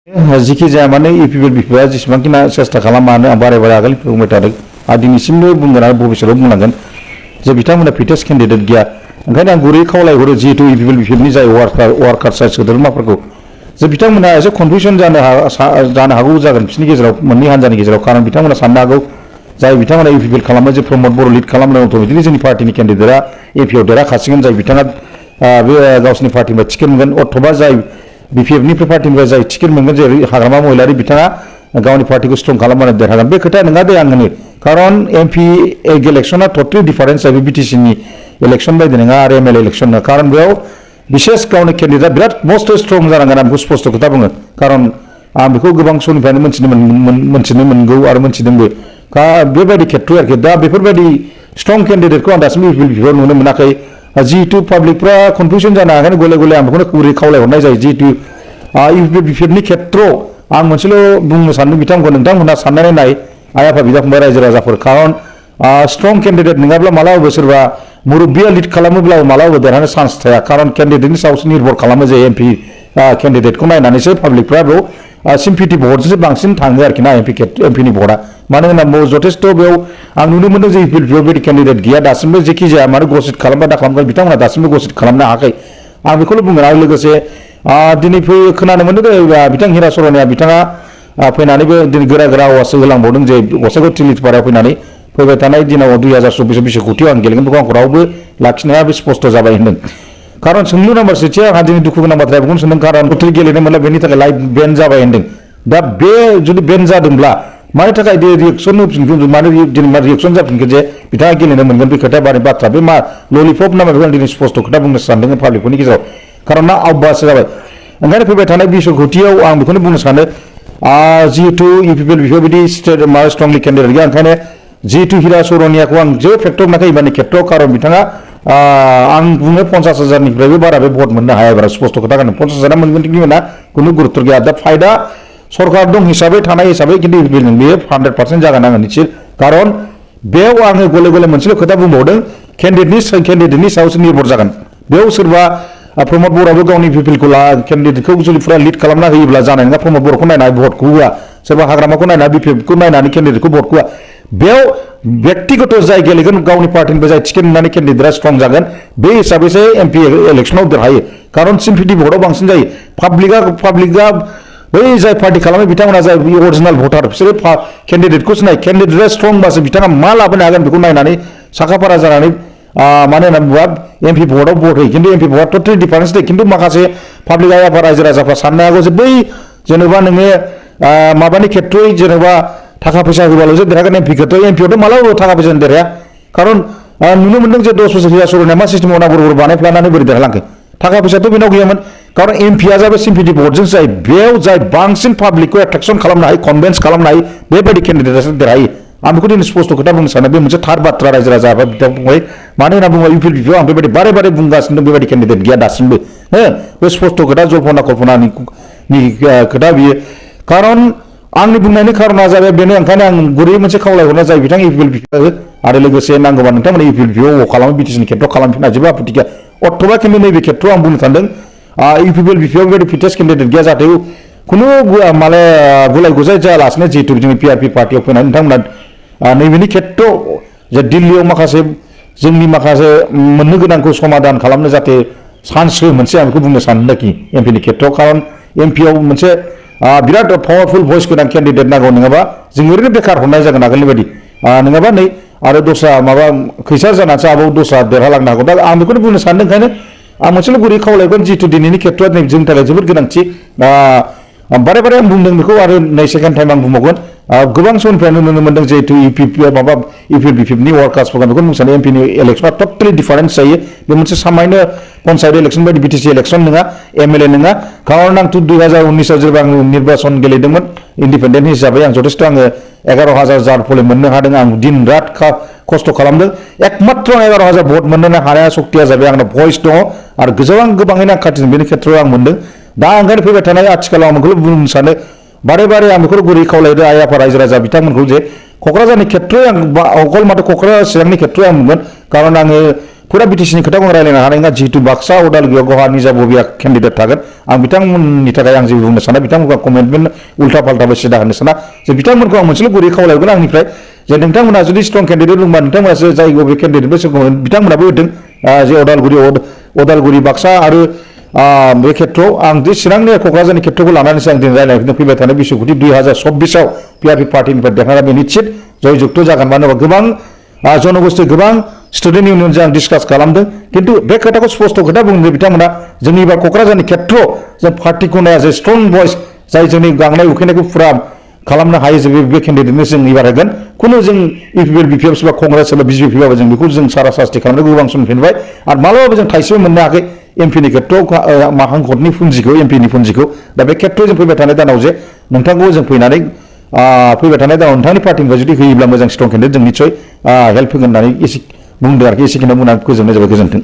जिखि जाया माने इउपिपिएल बिफाया जेसेबांखिना सेस्था खालामानो आं बारे बारे आगोल बुंबाय थादों आरो दिनैसिमबो बुंगोन आरो भबिष्यतआव बुंनांगोन जे बिथांमोना फिटेस्ट केन्डिडेट गैया ओंखायनो आं गुरै खावलायहरो जिहेतु इउपिपिएल बिफानि जाय वार्कार साइड सोद्रोमाफोरखौ जे बिथांमोना एसे कनफिउसन जानो हागौ जागोन बिसोरनि गेजेराव मोननै हान्जानि गेजेराव खारन बिथांमोना साननो हागौ जाय बिथांमोना इउपिपिएल खालामो जे प्रमद बर' लिड खालामनो अट'मेटिकलि जोंनि पार्टिनि केन्डिडेटआ एपिआव देरहाखासिगोन जाय बिथाङा बे गावसिनि पार्टिनिफ्राय टिकेट मोनगोन अथ'बा जाय बिपिएफनिफ्राय पार्टिनिफ्राय जाय टिकेट मोनगोन जेरै हाग्रामा महिलारि बिथाङा गावनि पार्टिखौ स्ट्रं खालामनानै देरहागोन बे खोथाया नङा दे आं होनो खारन एमपि इलेक्सना टटेलि डिफारेन्स जाहैबाय बिटिसिनि इलेक्सन बायदि नङा आरो एमएलए इलेक्सन नङा खारन बेयाव बिसेस गावनि केन्डिडेटआ बिराद मस्ट स्ट्रं जानांगोन आं बेखौ स्पष्ट खोथा बुङो खारन आं बेखौ गोबां समनिफ्रायनो मोनथिनो मोनगौ आरो मोनथिदोंबो बेबायदि खेथ्रआव आरोखि दा बेफोरबायदि स्ट्रं केन्डिडेटखौ आं दासिमबो इउपिपिएल नुनो मोनाखै जिहेतु पाब्लिकफ्रा कनफिउसन जानो हागोन गले गले आं बेखौनो गुरै खावलायहरनाय जायो जिहेतु इउपिपिएलनि खेथ्रआव आं मोनसेल' बुंनो सानदों बिथांमोनखौ नोंथांमोनहा साननानै नाय आइ आफा बिदा फंबाय रायजो राजाफोर खारन स्ट्रं केन्डिडेट नङाब्ला मालाबाबो सोरबा मुरब्बिया लिड खालामोब्लाबो मालाबाबो देरहानो चान्स थाया खारन केन्डिडेटनि सायावसो निर्भर खालामो जे एमपि केन्डिडेटखौ नायनानैसो पाब्लिकफ्रा बेयाव सिम्पिटि भटजोंसो बांसिन थाङो आरोखि ना एमपिनि भटआ मानो होनना जथेस्थ' बेयाव आं नुनो मोनदों जे इउपिपिएल बेबायदि केन्डिडेट गैया दासिमबो जेखि जाया मानो घोषित खालामबा दा खालामगोन बिथांमोना दासिमबो घोषित खालामनो हायाखै आं बेखौल' बुंगोन आरो लोगोसे दिनै खोनानो मोनदों बिथां हिरा सर'निया बिथाङा फैनानैबो दिनै गोरा गोरा आवाज होलांबावदों जे गसाइगाव तिलिपारायाव फैनानै फैबाय थानाय दिनाव 2024 बेसे कोटियाव आं गेलेगोन बेखौ आंखौ रावबो लाखिनो हाया बे स्पष्ट जाबाय होनदों खारन सोंलु नाम्बार सेथिया आंहा दिनै दुखु गोनां बाथ्राया बेखौनो सोंदों खारन टटेल गेलेनो मोनला बेनि थाखाय लाइभ बेन जाबाय होनदों दा बे जुदि बेन जादोंब्ला मानि थाखाय रिएक्सन होफिनगोन मानो दिनै रिएक्सन जाफिनगोन जे बिथाङा गेलेनो मोनगोन बे खोथाया बारे बाथ्रा बे मा ललिपप नामा बेखौ आं दिनै स्पष्ट खोथा बुंनो सानदों पाब्लिकफोरनि गेजेराव खारन ना आवबासो जाबाय ओंखायनो फैबाय थानाय 20 कोटियाव आं बेखौनो बुंनो सानो जिहेतु इउपिपिएल बेफोरबायदि स्ट्रंलि केन्डिडेट गैया ओंखायनो जिहेतु हिरा सर'नियाखौ आं जेबो फेक्टर मोनाखै इबारनि खेथ्रआव खारन बिथाङा आं बुङो 50,000निफ्रायबो बारा बे भट मोननो हाया एबार स्पष्ट खोथा गानो 50,000 मोनगोन खिन्थु मोना खुनु गुरुत्व गैया दा फायदा सरकार दं हिसाबै थानाय हिसाबै खिन्थु इउपिपिएल बेयो 100% जागोन आङो निश्चित खारन बेयाव आङो गले गले मोनसेल' खोथा बुंबावदों केन्डिडेटनि सायावसो निर्भर जागोन बेयाव सोरबा प्रमद बर'आबो गावनि इउपिपिएलखौ केन्डिडेटखौ जुदि फुरा लिड खालामना होयोब्ला जानाय नङा प्रमद बर'खौ नायनानै भटखौ होआ सोरबा हाग्रामाखौ नायनानै बिपिएफखौ नायनानै केन्डिडेटखौ भटखौ होआ बेयाव व्यक्तिगत जाय गेलेगोन गावनि पार्टिनिफ्राय जाय टिकेट मोननानै केन्डिडेटआ स्ट्रं जागोन बे हिसाबैसो एमपि इलेक्सनाव देरहायो खारन सिम्पिटि भटआव बांसिन जायो पाब्लिकआ बै जाय पार्टि खालामो बिथांमोना जाय अरिजिनेल भटार बिसोरो केन्डिडेटखौसो नाय केन्डिडेटआ स्ट्रंबासो बिथाङा मा लाबोनो हागोन बेखौ नायनानै साखाफारा जानानै मानो होनना बुङोबा एमपि भटआव भट होयो खिन्थु एमपि भटआ टटेलि डिफारेन्स दे खिन्थु माखासे पाब्लिक आइआफा रायजो राजाफ्रा साननो हागौ जे बै जेनेबा नोङो माबानि खेथ्रयै जेनेबा थाखा फैसा होबाल'सो देरहागोन एमपिखौथ' एमपिआवथ' मालाबाबो थाखा फैसानि देरहाया खारन नुनो मोनदों जे 10 बोसोर हिरा सर'निया मा सिस्टेमाव नांगौ बानायफ्लानानै बोरै देरहालांखो थाखा फैसाथ' बेनाव गैयामोन खारन एमपिआ जाबाय सिम्पिटि भटजोंसो जायो बेयाव जाय बांसिन पाब्लिकखौ एट्रेक्सन खालामनो हायो कनभिन्स खालामनो हायो बेबायदि केन्डिडेटआसो देरहायो आं बेखौ दिनै स्पष्ट खोथा बुंनो सानो बे मोनसे थार बाथ्रा रायजो राजा एबा बिदा फंबाय मानो होनना बुङोबा इउपिपिएल आं बेबायदि बारे बारे बुंगासिनो दं बेबायदि केन्डिडेट गैया दासिमबो बे स्पष्ट खोथा जल्पना कल्पनानि खोथा बियो खारन आंनि बुंनायनि खारना जाबाय बेनो ओंखायनो आं गुरै मोनसे खावलायहरनाय जायो बिथां इउपिपिएल आरो लोगोसे नांगौबा नोंथांमोना इउपिपिएल खालामो बिटिसिनि खेथ्रआव खालामफिनना जेबो आपत्ति गैया अथ'बा खिन्थु नैबे खेथ्रआव आं बुंनो सानदों इउपिपिएल बेबायदि फिटेस्ट केन्डिडेट गैया जाहाथे खुनु माने गुलाय गुजाय जायालासिनो जिहेतु जोंनि पिआरपि पार्टियाव फैनानै नोंथांमोना नैबेनि खेथ्रआव जे दिल्लीयाव माखासे जोंनि माखासे मोननो गोनांखौ समाधान खालामनो जाहाथे चान्स हो मोनसे आं बेखौ बुंनो सानदोंखि एमपिनि खेथ्रआव खारन एमपिआव मोनसे बिराद पावारफुल भइस गोनां केन्डिडेट नांगौ नङाबा जों ओरैनो बेकार हरनाय जागोन आगोलनि बायदि नङाबा नै आरो दस्रा माबा खैसार जानानैसो आबाव दस्रा देरहालांनो हागौ दा आं बेखौनो बुंनो सानदों ओंखायनो आं मोनसेल' गुरै खावलायगोन जिहेतु दिनैनि खेथ्रआ जोंनि थाखाय जोबोद गोनांथि बारे बारे आं बुंदों बेखौ आरो नै सेकेन्ड टाइम आं बुंबावगोन गोबां समनिफ्रायनो नुनो मोनदों जिहेतु इउपिपिएल बिपिएफनि वार्कार्सफोरा बेखौनो बुंनो सानो एमपिनि इलेक्सना टटेलि डिफारेन्स जायो बे मोनसे सामान्य पन्सायत इलेक्सन बायदि बिटिसि इलेक्सन नङा एमएलए नङा खारन आं 2019आव जेब्ला आं निर्बाचन गेलेदोंमोन इन्डिपेन्डेन्ट हिसाबै आं जथेस्थ' आङो 11,000 जार फले मोननो हादों आं दिन रात खस्थ' खालामदों एकमात्र 11,000 भट मोननो हानाया सक्तिया जाबाय आंनाव भइस दङ आरो गोबाङैनो आं खाथिदों बेनि खेथ्रआव आं मोनदों दा ओंखायनो फैबाय थानाय आथिखालाव आं बेखौल' बुंनो सानो बारे बारे आं बेखौ गुरै खावलायदों आइ आफा रायजो राजा बिथांमोनखौ जे क'क्राझारनि खेथ्रआव आं अकल माथो क'क्राझार चिरांनि खेथ्रआव आं बुंगोन खारन आङो फुरा बिटिसिनि खोथाखौ रायलायनो हानाय नङा जिहेतु बाक्सा उदालगुरियाव गावहा निजा बबिया केन्डिडेट थागोन आं बिथांमोननि थाखाय आं जेबो बुंनो साना बिथांमोनखौ कमेन्टमेन्ट उल्था फाल्टा सिदा होनो साना जे बिथांमोनखौ आं मोनसेल' गुरै खावलायगोन आंनिफ्राय जे नोंथांमोना जुदि स्ट्रं केन्डिडेट दंबा नोंथांमोनासो जाय बबे केन्डिडेटफोरखौ बिथांमोनाबो होदों जे उदालगुरि बाक्सा आरो बे खेत्रआव आं जे चिरांनि क'क्राझारनि खेत्रखौ लानानैसो आं दिनै रायलायनो फैबाय थानाय बिसुखुथि 2024आव पिआरपि पार्टिनिफ्राय देरहानानै निश्चित जयजुक्त जागोन मानो होनबा गोबां जनगोष्ठी गोबां स्टुडेन्ट इउनियनजों आं डिसकास खालामदों खिन्थु बे खोथाखौ स्पष्ट खोथा बुंदों बिथांमोना जोंनि एबार क'क्राझारनि खेत्रआव जों पार्टिखौ नाया जे स्ट्रं भइस जाय जोंनि गांनाय उखैनायखौ फुरा खालामनो हायो जे बे केन्डिडेटनो जों एबार होगोन खुनु जों इउपिपिएल बिपिएफ सोरबा कंग्रेस सोरबा बिजेपि बाबो जों बेखौ जों सारा सास्ति खालामनो गोबां सम फिनबाय आरो मालाबाबो जों थाइसेबो मोननो हायाखै एमपिनि खेत्रआव हांखरनि पुन्जिखौ एमपिनि पुन्जिखौ दा बे खेत्रआव जों फैबाय थानाय दानाव जे नोंथांखौ जों फैनानै फैबाय थानाय दानाव नोंथांनि पार्टिनिफ्राय जुदि होयोब्ला मोजां स्ट्रं केन्डिडेट जों निस्सय हेल्प होगोन होननानै एसे बुंदों आरोखि एसेखिनियाव बुंनानै गोजोननाय जाबाय गोजोन्थों